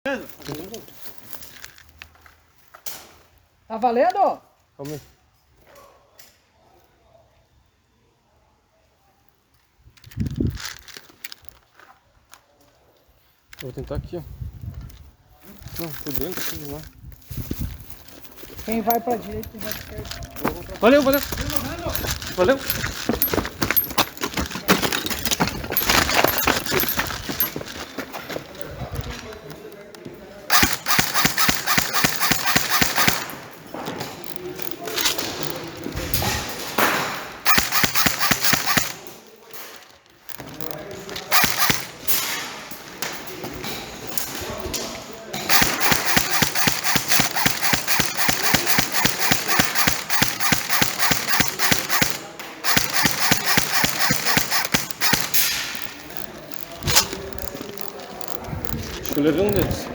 Tá valendo? Calma aí. Vou tentar aqui, ó. Não, por dentro, assim, lá. Quem vai pra direita, quem vai pra esquerda. Valeu, valeu. Valeu. Acho que eu levei um deles.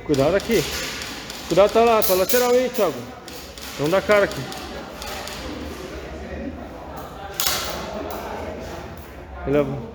Cuidado aqui. Cuidado, tá lá, tá lateral aí, Thiago. Não dá cara aqui. Leva.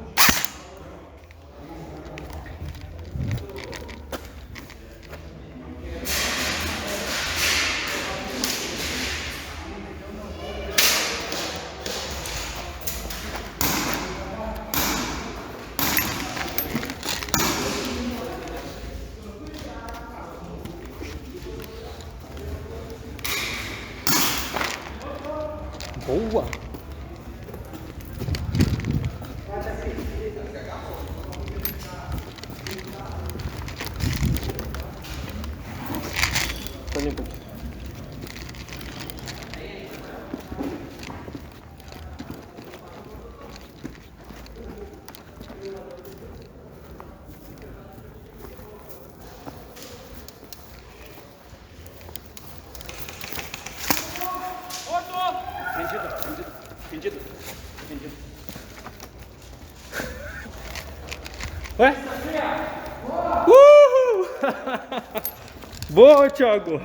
Boa! Tá limpo aqui. Vendido. Ué? Uhul! Boa, Thiago!